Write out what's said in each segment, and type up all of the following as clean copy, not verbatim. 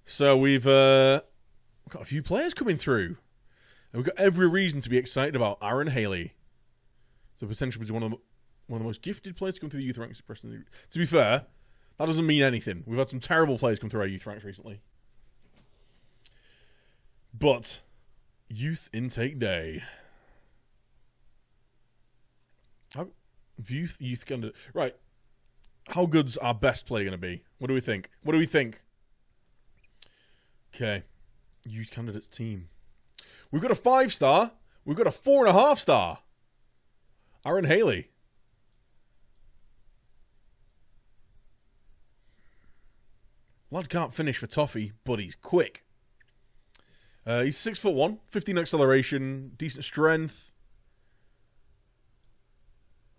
So we've got a few players coming through. And we've got every reason to be excited about Aaron Haley. So potentially he's one of the most gifted players to come through the youth ranks. To be fair, that doesn't mean anything. We've had some terrible players come through our youth ranks recently. But youth intake day. Youth candidate. Right. How good's our best player going to be? What do we think? Okay. Youth candidates team. We've got a 5-star. We've got a 4.5-star. Aaron Haley. Lad can't finish for toffee, but he's quick. He's 6'1", 15 acceleration, decent strength.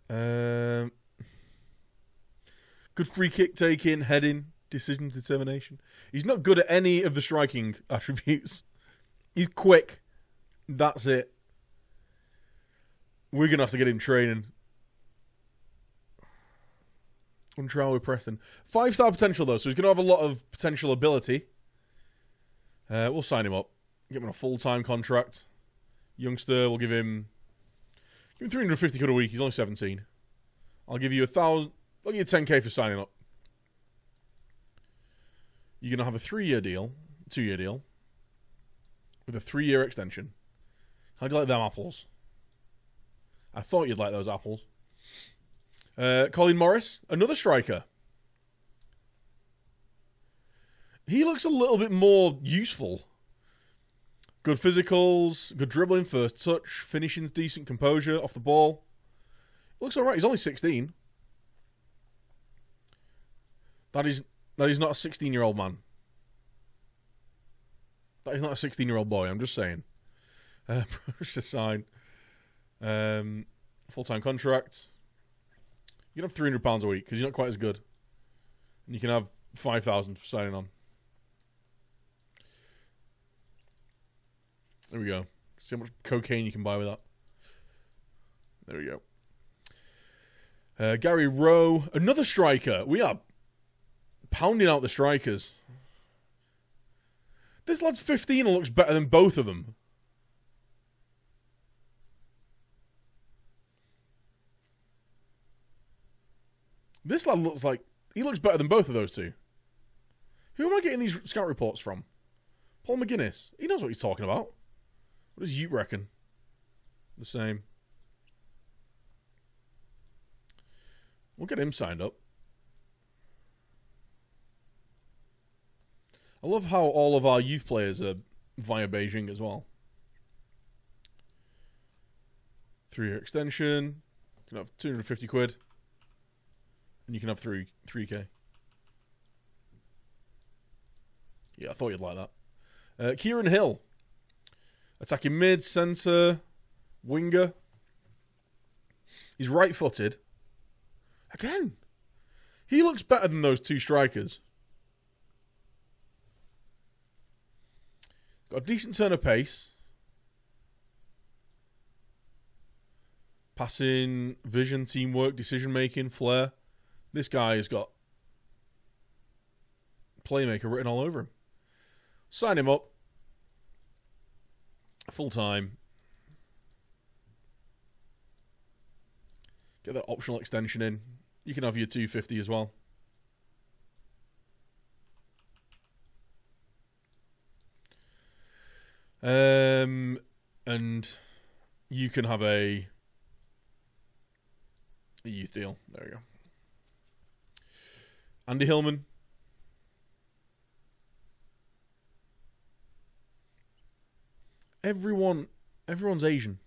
Good free kick taking, heading, decision determination. He's not good at any of the striking attributes. He's quick. That's it. We're going to have to get him training. On trial with Preston. 5-star potential, though, so he's going to have a lot of potential ability. We'll sign him up. Get him on a full-time contract. Youngster, we'll give him 350 quid a week. He's only 17. I'll give you 1,000. I'll give you 10k for signing up. You're going to have a 2-year deal, with a 3-year extension. How do you like them apples? I thought you'd like those apples. Colin Morris, another striker. He looks a little bit more useful. Good physicals, good dribbling, first touch, finishing's decent, composure off the ball. Looks alright. He's only 16. That is not a 16-year-old man. That is not a 16-year-old boy. I'm just saying. Push to sign. Full-time contract. You can have £300 a week because you're not quite as good. And you can have 5,000 for signing on. There we go. See how much cocaine you can buy with that. There we go. Gary Rowe, another striker. We are pounding out the strikers. This lad's 15 and looks better than both of them. This lad looks like he looks better than both of those two. Who am I getting these scout reports from? Paul McGuinness. He knows what he's talking about. What does you reckon? The same. We'll get him signed up. I love how all of our youth players are via Beijing as well. 3-year extension. You can have 250 quid. And you can have 3k. Yeah, I thought you'd like that. Kieran Hill. Attacking mid, centre, winger. He's right-footed. Again, he looks better than those two strikers. Got a decent turn of pace. Passing, vision, teamwork, decision-making, flair. This guy has got playmaker written all over him. Sign him up. Full-time. Get that optional extension in. You can have your 250 as well. And you can have a youth deal. There we go. Andy Hillman. Everyone's Asian.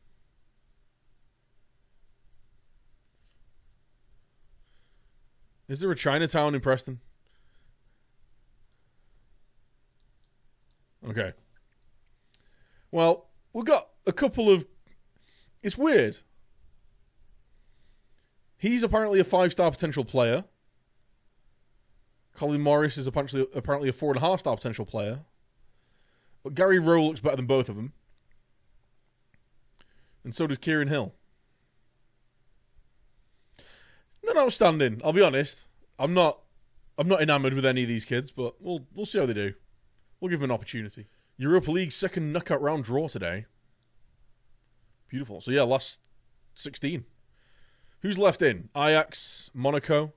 Is there a Chinatown in Preston? Okay. Well, we've got a couple of... It's weird. He's apparently a 5-star potential player. Colin Morris is apparently a 4.5-star potential player. But Gary Rowe looks better than both of them. And so does Kieran Hill. Not outstanding, I'll be honest. I'm not enamoured with any of these kids, but we'll see how they do. We'll give him an opportunity. Europa League second knockout round draw today. Beautiful. So yeah, last 16. Who's left in? Ajax, Monaco,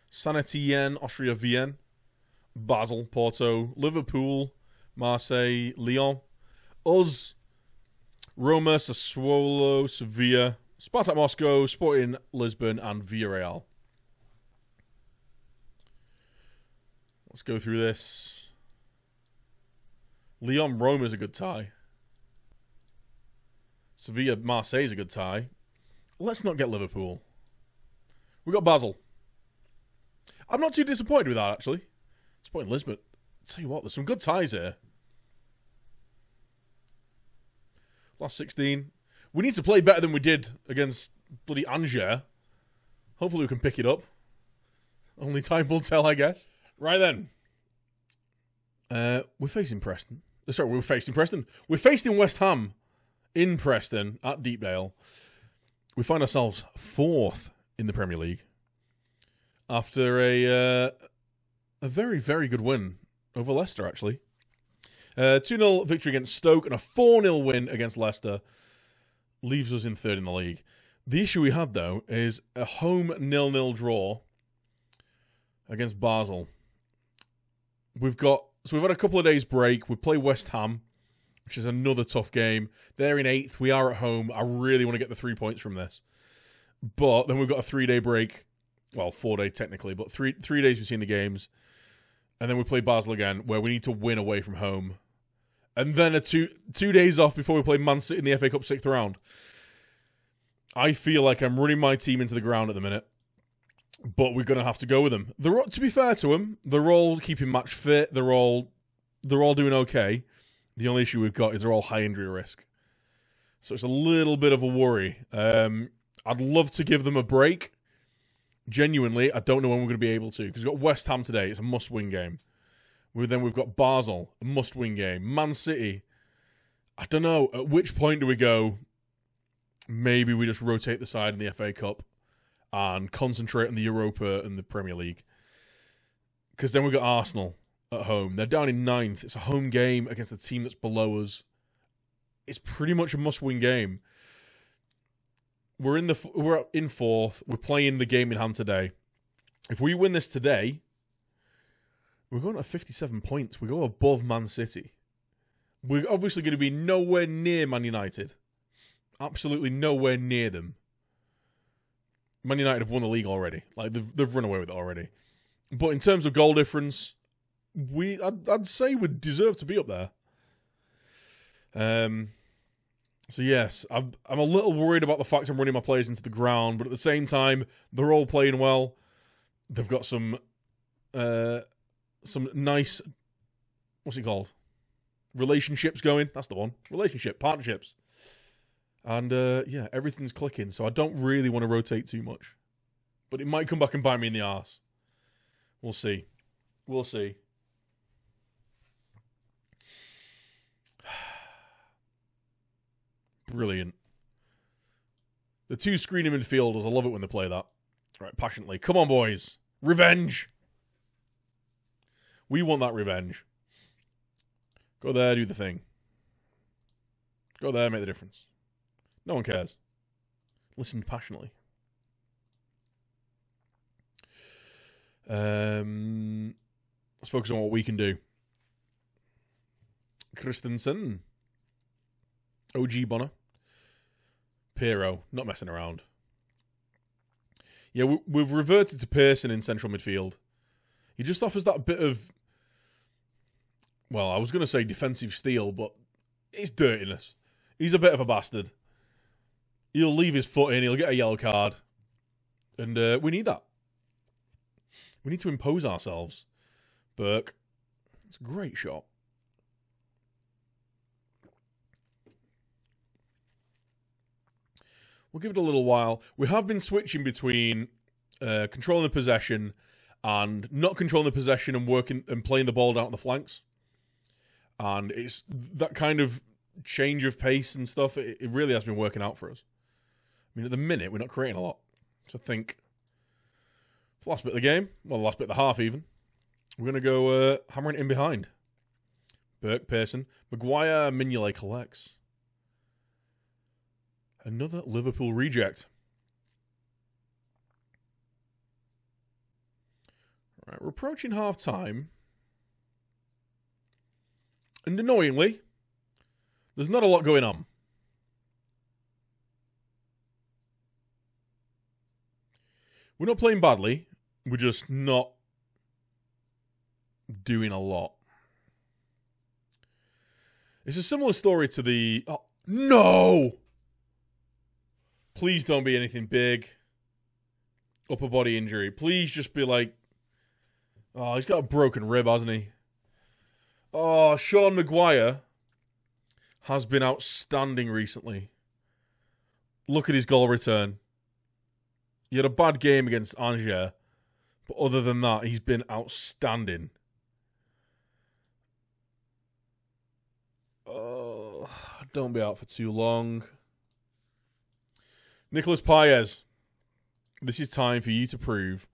Saint Etienne, Austria Vienna, Basel, Porto, Liverpool, Marseille, Lyon, us, Roma, Sassuolo, Sevilla, Spartak Moscow, Sporting Lisbon, and Villarreal. Let's go through this. Lyon, Roma is a good tie. Sevilla, Marseille is a good tie. Let's not get Liverpool. We got Basel. I'm not too disappointed with that, actually. Sporting Lisbon. I'll tell you what, there's some good ties here. Last 16. We need to play better than we did against bloody Angers. Hopefully we can pick it up. Only time will tell, I guess. Right then. We're facing Preston. Sorry, we're facing Preston. We're facing West Ham in Preston at Deepdale. We find ourselves 4th in the Premier League after a very, very good win over Leicester, actually. 2-0 victory against Stoke and a 4-0 win against Leicester leaves us in 3rd in the league. The issue we had, though, is a home 0-0 draw against Basel. We've had a couple of days break. We play West Ham, which is another tough game. They're in 8th. We are at home. I really want to get the 3 points from this. But then we've got a 3-day break. Well, 4-day technically, but three days between the games. And then we play Basel again, where we need to win away from home. And then two days off before we play Man City in the FA Cup 6th round. I feel like I'm running my team into the ground at the minute. But we're going to have to go with them. To be fair to them, they're all keeping match fit. They're all doing okay. The only issue we've got is they're all high injury risk. So it's a little bit of a worry. I'd love to give them a break. Genuinely, I don't know when we're going to be able to. Because we've got West Ham today. It's a must-win game. Then we've got Basel, a must-win game. Man City, I don't know. At which point do we go, maybe we just rotate the side in the FA Cup and concentrate on the Europa and the Premier League? Because then we've got Arsenal at home. They're down in 9th. It's a home game against a team that's below us. It's pretty much a must-win game. We're in 4th. We're playing the game in hand today. If we win this today, we're going to 57 points. We go above Man City. We're obviously going to be nowhere near Man United. Absolutely nowhere near them. Man United have won the league already. Like they've run away with it already. But in terms of goal difference, I'd say we deserve to be up there. So yes, I'm a little worried about the fact I'm running my players into the ground, but at the same time, they're all playing well. They've got some nice, what's it called? Relationships going. That's the one. Partnerships. And yeah, everything's clicking. So I don't really want to rotate too much, but it might come back and bite me in the arse. We'll see. Brilliant. The 2 screening midfielders, I love it when they play that. Right, passionately. Come on, boys. Revenge. We want that revenge. Go there, do the thing. Go there, make the difference. No one cares. Listen passionately. Let's focus on what we can do. Christensen. OG Bonner. Pirro. Not messing around. Yeah, we've reverted to Pearson in central midfield. He just offers that bit of, well, I was going to say defensive steel, but it's dirtiness. He's a bit of a bastard. He'll leave his foot in, he'll get a yellow card. And we need that. We need to impose ourselves. Burke. It's a great shot. We'll give it a little while. We have been switching between controlling the possession and not controlling the possession and working and playing the ball down the flanks. And it's that kind of change of pace and stuff. It really has been working out for us. I mean, at the minute, we're not creating a lot. So I think the last bit of the game, well, the last bit of the half even, we're going to go hammering it in behind. Burke, Pearson. Maguire, Mignolet collects. Another Liverpool reject. Right, we're approaching half-time. And annoyingly, there's not a lot going on. We're not playing badly. We're just not doing a lot. It's a similar story to the... Oh, no! Please don't be anything big. Upper body injury. Please just be like... Oh, he's got a broken rib, hasn't he? Oh, Sean Maguire has been outstanding recently. Look at his goal return. He had a bad game against Angers, but other than that, he's been outstanding. Oh, don't be out for too long. Nicolas Paez, this is time for you to prove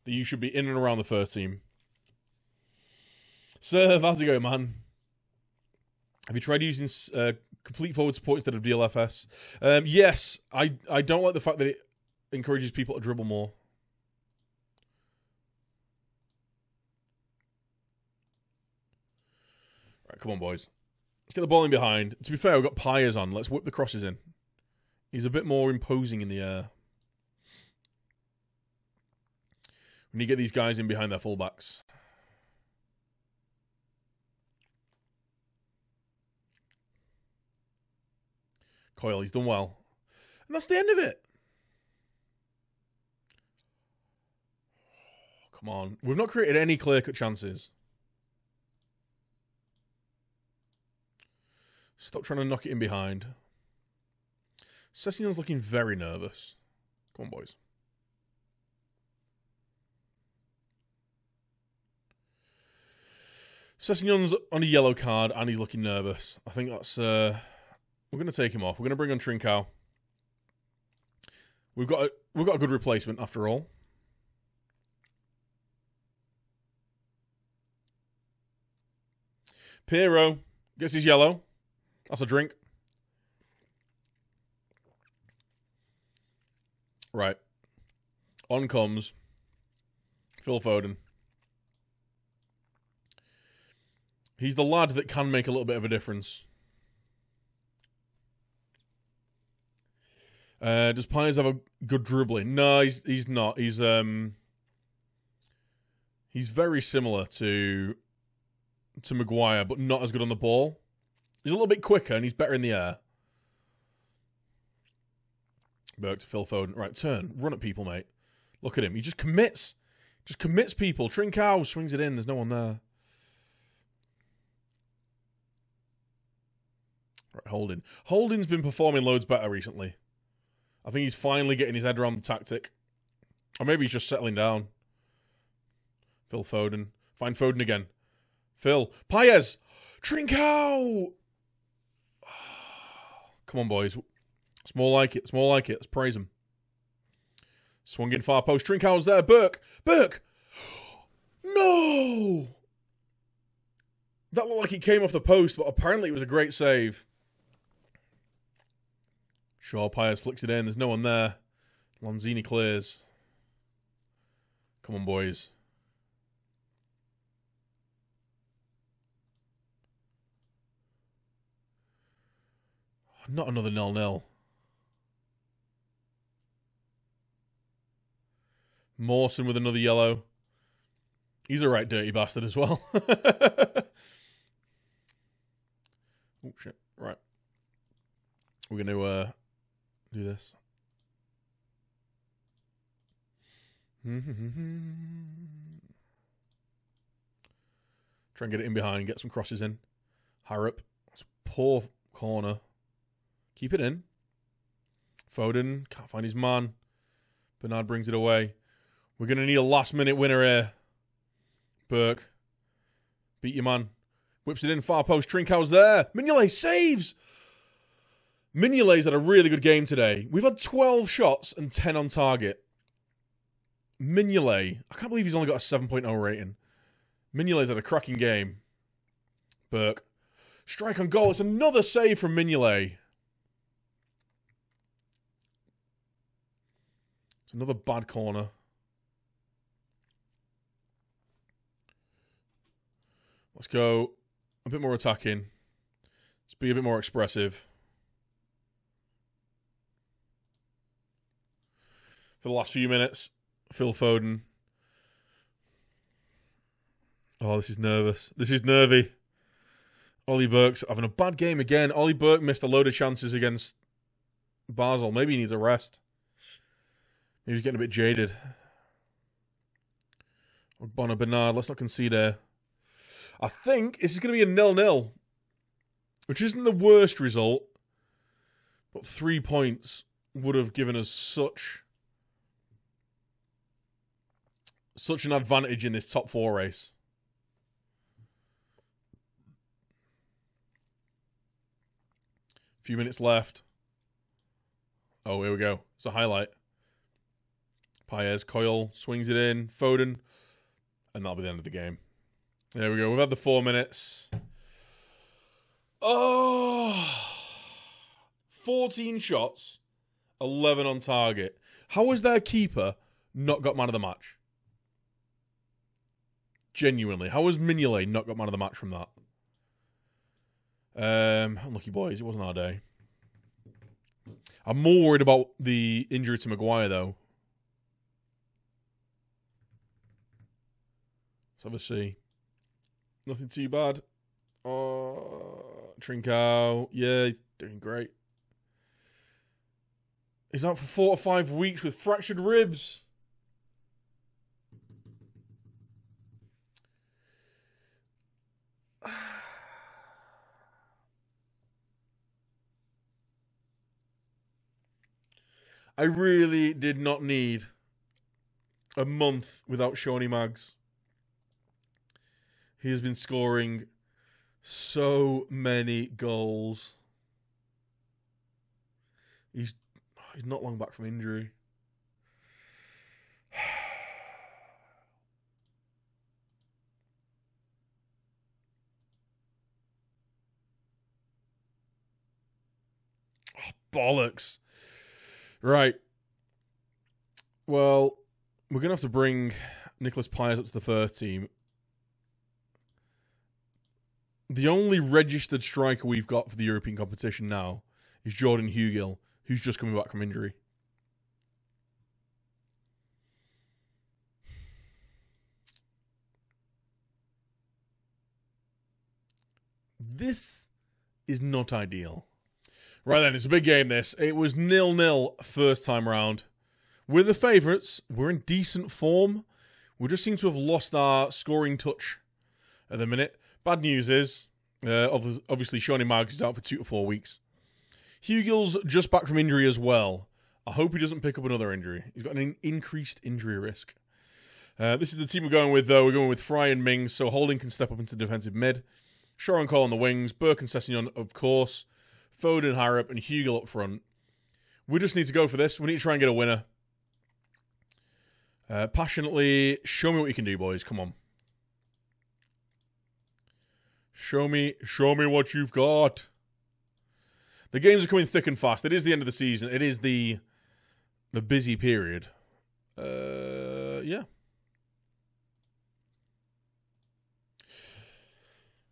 that you should be in and around the first team. Sir, how's it going, man? Have you tried using complete forward support instead of DLFS? Yes, I don't like the fact that it encourages people to dribble more. Right, come on, boys. Let's get the ball in behind. To be fair, we've got Paez on. Let's whip the crosses in. He's a bit more imposing in the air. We need to get these guys in behind their fullbacks. Coyle, he's done well. And that's the end of it. Come on. We've not created any clear-cut chances. Stop trying to knock it in behind. Session's looking very nervous. Come on, boys. Session's on a yellow card and he's looking nervous. I think that's... we're going to take him off. We're going to bring on Trincao. We've got a good replacement after all. Piero gets his yellow. That's a drink. Right. On comes Phil Foden. He's the lad that can make a little bit of a difference. Does Paez have a good dribbling? No, he's not. He's very similar to Maguire, but not as good on the ball. He's a little bit quicker and he's better in the air. Burke to Phil Foden. Right, turn. Run at people, mate. Look at him. He just commits. Just commits people. Trincao swings it in. There's no one there. Right, Holding. Holding's been performing loads better recently. I think he's finally getting his head around the tactic. Or maybe he's just settling down. Phil Foden. Find Foden again. Phil. Paez. Trincao. Come on, boys. It's more like it. It's more like it. Let's praise him. Swung in far post. Trincao's there. Burke. Burke. No. That looked like it came off the post, but apparently it was a great save. Shaw Paez flicks it in. There's no one there. Lanzini clears. Come on, boys. Not another 0-0. Mawson with another yellow. He's a right dirty bastard as well. Oh, shit. Right. We're going to do this. Try and get it in behind. Get some crosses in. Harrop. That's a poor corner. Keep it in. Foden. Can't find his man. Bernard brings it away. We're going to need a last-minute winner here. Burke. Beat your man. Whips it in. Far post. Trincao's there. Mignolet saves. Mignolet's had a really good game today. We've had 12 shots and 10 on target. Mignolet. I can't believe he's only got a 7.0 rating. Mignolet's had a cracking game. Burke. Strike on goal. It's another save from Mignolet. It's another bad corner. Let's go a bit more attacking. Let's be a bit more expressive. For the last few minutes, Phil Foden. Oh, this is nervous. This is nervy. Ollie Burke's having a bad game again. Ollie Burke missed a load of chances against Basel. Maybe he needs a rest. Maybe he's getting a bit jaded. Bonner Bernard, let's not concede there. I think this is going to be a 0-0, which isn't the worst result, but 3 points would have given us such an advantage in this top 4 race. Few minutes left. Oh, here we go. It's a highlight. Paez, Coyle swings it in. Foden. And that'll be the end of the game. There we go. We've had the 4 minutes. Oh! 14 shots. 11 on target. How has their keeper not got man of the match? Genuinely. How has Mignolet not got man of the match from that? Unlucky boys, it wasn't our day. I'm more worried about the injury to Maguire, though. Let's have a see. Nothing too bad. Trincao. Yeah, he's doing great. He's out for 4 to 5 weeks with fractured ribs. I really did not need a month without Shawnee Maggs. He has been scoring so many goals. He's not long back from injury. Oh, bollocks. Right. Well, we're going to have to bring Nicholas Paez up to the first team. The only registered striker we've got for the European competition now is Jordan Hugill, who's just coming back from injury. This is not ideal. Right then, it's a big game, this. It was 0-0 first time round. We're the favourites. We're in decent form. We just seem to have lost our scoring touch at the minute. Bad news is, obviously, Shawnee Maggs is out for 2 to 4 weeks. Hugill's just back from injury as well. I hope he doesn't pick up another injury. He's got an increased injury risk. This is the team we're going with, though. We're going with Fry and Mings, so Holding can step up into defensive mid. Shaw and Cole on the wings. Burke and Sessegnon, of course. Foden higher up and Hugill up front. We just need to go for this. We need to try and get a winner. Passionately, show me what you can do, boys. Come on. Show me what you've got. The games are coming thick and fast. It is the end of the season. It is the busy period. Yeah.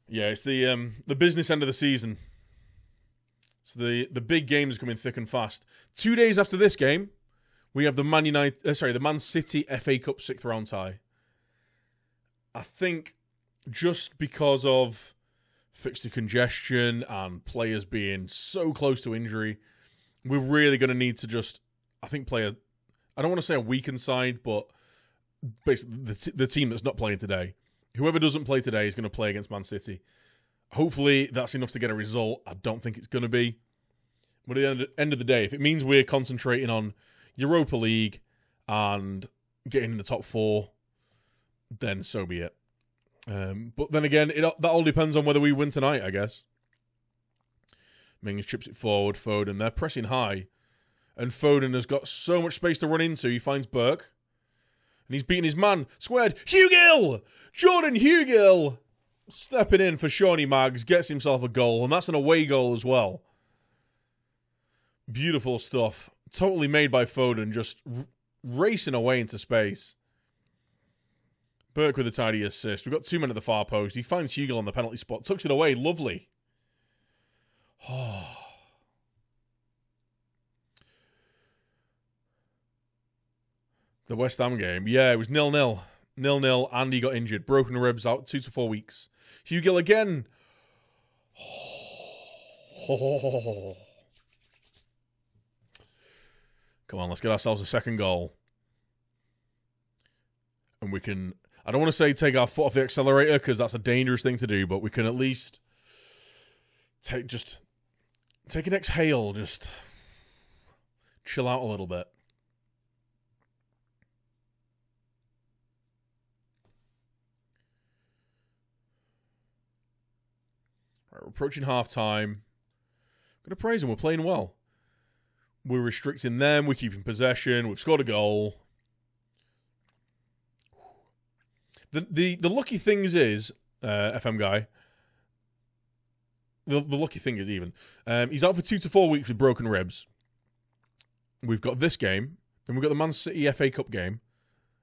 Yeah, it's the business end of the season. So the big games are coming thick and fast. 2 days after this game, we have the Man City FA Cup 6th round tie. I think just because of fixture congestion and players being so close to injury, we're really going to need to just, I think, play I don't want to say a weakened side, but basically the team that's not playing today. Whoever doesn't play today is going to play against Man City. Hopefully that's enough to get a result. I don't think it's going to be. But at the end of the day, if it means we're concentrating on Europa League and getting in the top 4, then so be it. But then again, that all depends on whether we win tonight, I guess. Mings chips it forward. Foden, they're pressing high. And Foden has got so much space to run into. He finds Burke. And he's beating his man. Squared. Hugill! Jordan Hugill! Stepping in for Shawnee Maggs, gets himself a goal, and that's an away goal as well. Beautiful stuff. Totally made by Foden, just racing away into space. Burke with a tidy assist. We've got 2 men at the far post. He finds Hugill on the penalty spot. Tucks it away. Lovely. Oh. The West Ham game. Yeah, it was 0-0. 0-0. Andy got injured. Broken ribs out 2 to 4 weeks. Hugill again. Oh. Come on, let's get ourselves a second goal. And we can... I don't want to say take our foot off the accelerator because that's a dangerous thing to do, but we can at least take an exhale, just chill out a little bit. Right, we're approaching half-time. I'm going to praise them. We're playing well. We're restricting them. We're keeping possession. We've scored a goal. The lucky things is, FM guy, the lucky thing is even, he's out for 2 to 4 weeks with broken ribs. We've got this game, then we've got the Man City FA Cup game,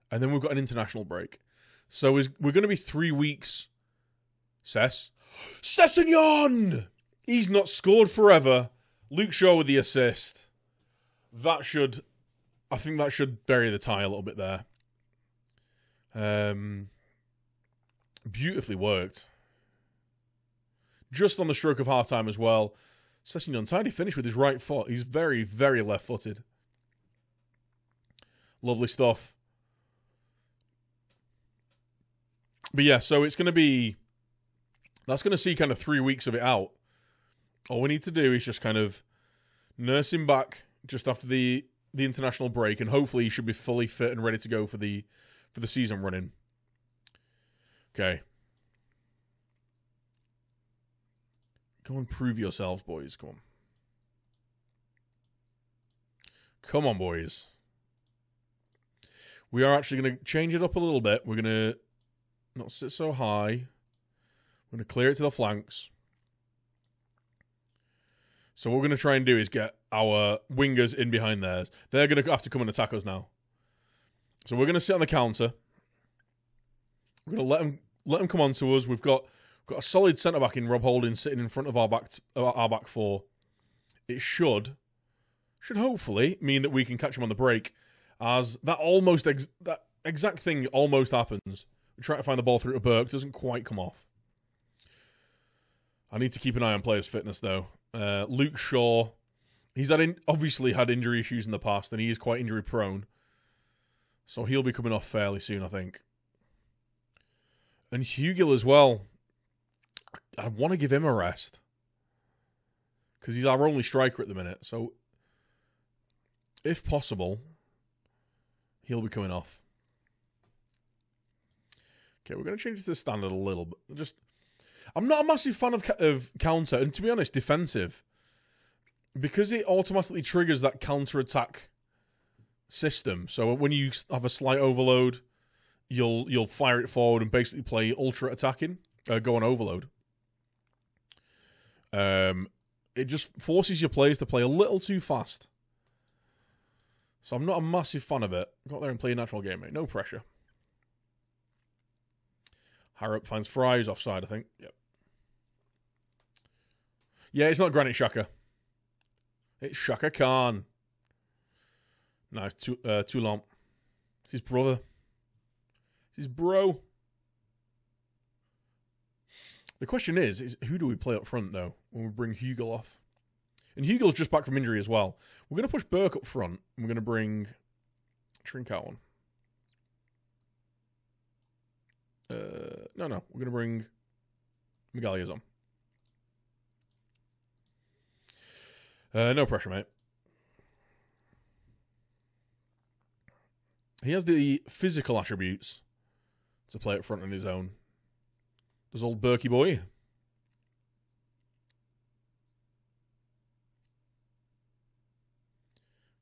and then we've got an international break. So we're going to be 3 weeks. Sessegnon! He's not scored forever. Luke Shaw with the assist. I think that should bury the tie a little bit there. Beautifully worked. Just on the stroke of half-time as well. Sessegnon, tidy finish with his right foot. He's very, very left-footed. Lovely stuff. But yeah, so it's going to be... That's going to see kind of 3 weeks of it out. All we need to do is just kind of nurse him back just after the international break, and hopefully he should be fully fit and ready to go for the season running. Okay. Go and prove yourselves, boys. Come on. Come on, boys. We are actually going to change it up a little bit. We're going to not sit so high. We're going to clear it to the flanks. So what we're going to try and do is get our wingers in behind theirs. They're going to have to come and attack us now. So we're going to sit on the counter. We're going to let them come on to us. We've got a solid centre-back in Rob Holding sitting in front of our back four. It should hopefully mean that we can catch him on the break, as that that exact thing almost happens. We try to find the ball through to Burke. Doesn't quite come off. I need to keep an eye on players' fitness, though. Luke Shaw, he's obviously had injury issues in the past, and he is quite injury-prone. So he'll be coming off fairly soon, I think. And Hugill as well. I want to give him a rest, because he's our only striker at the minute. So, if possible, he'll be coming off. Okay, we're going to change it to standard a little bit. I'm not a massive fan of counter, and to be honest, defensive, because it automatically triggers that counter-attack system. So when you have a slight overload, you'll fire it forward and basically play ultra-attacking, go on overload. It just forces your players to play a little too fast. So I'm not a massive fan of it. Go out there and play a natural game, mate. No pressure. Harrop finds Fry, who's offside, I think. Yep. Yeah, it's not Granit Xhaka. It's Shaka Khan. Nice. Toulon. It's his brother. It's his bro. The question is who do we play up front, though, when we bring Hugill off? And Hugill's just back from injury as well. We're going to push Burke up front, and we're going to bring Trinkout on. No. We're going to bring Magalhaes on. No pressure, mate. He has the physical attributes to play up front on his own. Does old Berkey boy.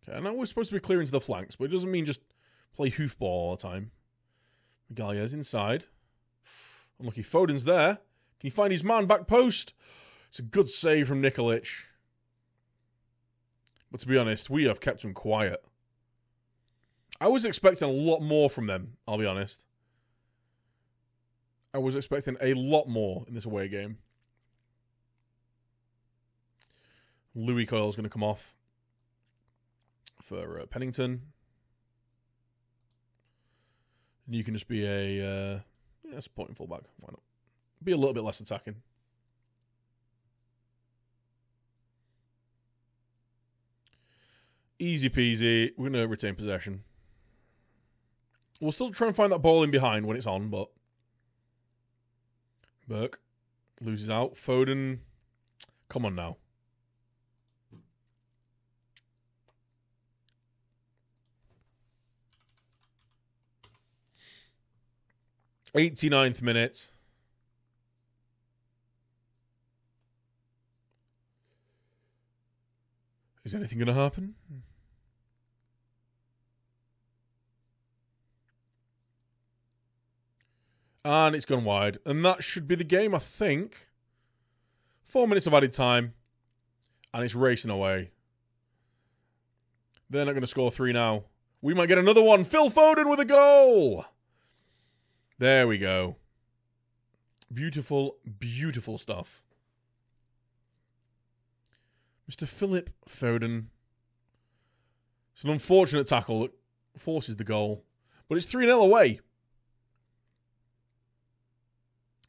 Okay, I know we're supposed to be clearing to the flanks, but it doesn't mean just play hoofball all the time. Magalhaes inside. Unlucky. Foden's there. Can he find his man back post? It's a good save from Nikolic. But to be honest, we have kept him quiet. I was expecting a lot more from them, I'll be honest. I was expecting a lot more in this away game. Louis Coyle's going to come off for Pennington. And you can just be a supporting fullback. Why not? Be a little bit less attacking. Easy peasy. We're going to retain possession. We'll still try and find that ball in behind when it's on, but... Burke loses out. Foden. Come on now. '89th minute. Is anything going to happen? And it's gone wide. And that should be the game, I think. 4 minutes of added time. And it's racing away. They're not going to score 3 now. We might get another one. Phil Foden with a goal. There we go. Beautiful, beautiful stuff. Mr. Philip Foden. It's an unfortunate tackle that forces the goal. But it's 3-0 away.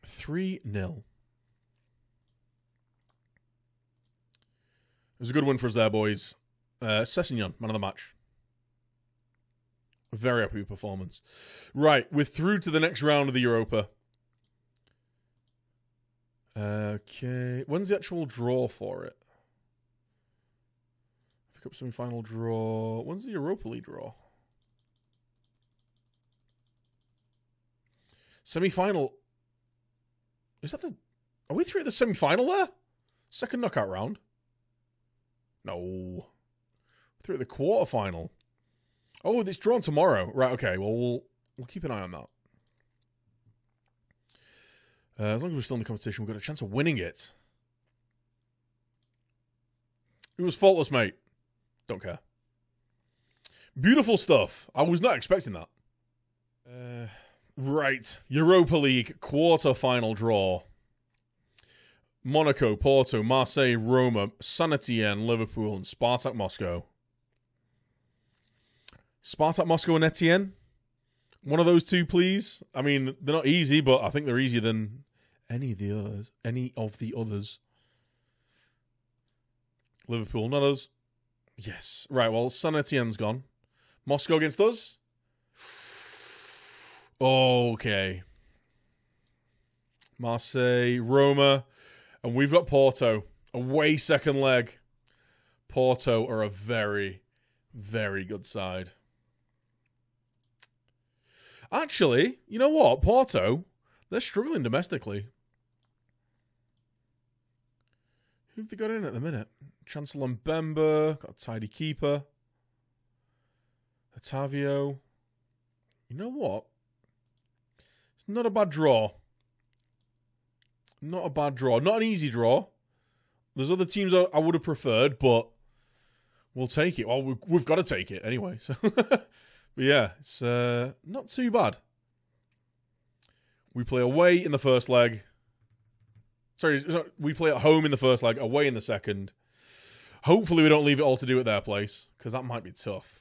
3-0. It was a good win for us there, boys. Sessegnon, man of the match. Very happy with performance. Right, we're through to the next round of the Europa. Okay. When's the actual draw for it? Pick up semi-final draw. When's the Europa League draw? Semi-final. Is that the... Are we through at the semi-final there? Second knockout round? No. Through at the quarter-final. Oh, it's drawn tomorrow. Right, okay. Well, we'll keep an eye on that. As long as we're still in the competition, we've got a chance of winning it. It was faultless, mate. Don't care. Beautiful stuff. I was not expecting that. Right. Europa League quarter-final draw. Monaco, Porto, Marseille, Roma, Saint Etienne, Liverpool, and Spartak Moscow. Spartak Moscow and Etienne? One of those two, please. I mean, they're not easy, but I think they're easier than any of the others. Liverpool, not us. Yes. Right, well, Saint Etienne's gone. Moscow against us? Okay. Marseille, Roma, and we've got Porto. Away second leg. Porto are a very, very good side. Actually, you know what? Porto, they're struggling domestically. Who've they got in at the minute? Chancellor Mbemba, got a tidy keeper. Otavio. You know what? It's not a bad draw. Not a bad draw. Not an easy draw. There's other teams I would have preferred, but we'll take it. Well, we've got to take it anyway. So, but yeah, it's not too bad. We play away in the first leg. Sorry, we play at home in the first leg, away in the second. Hopefully we don't leave it all to do at their place, because that might be tough.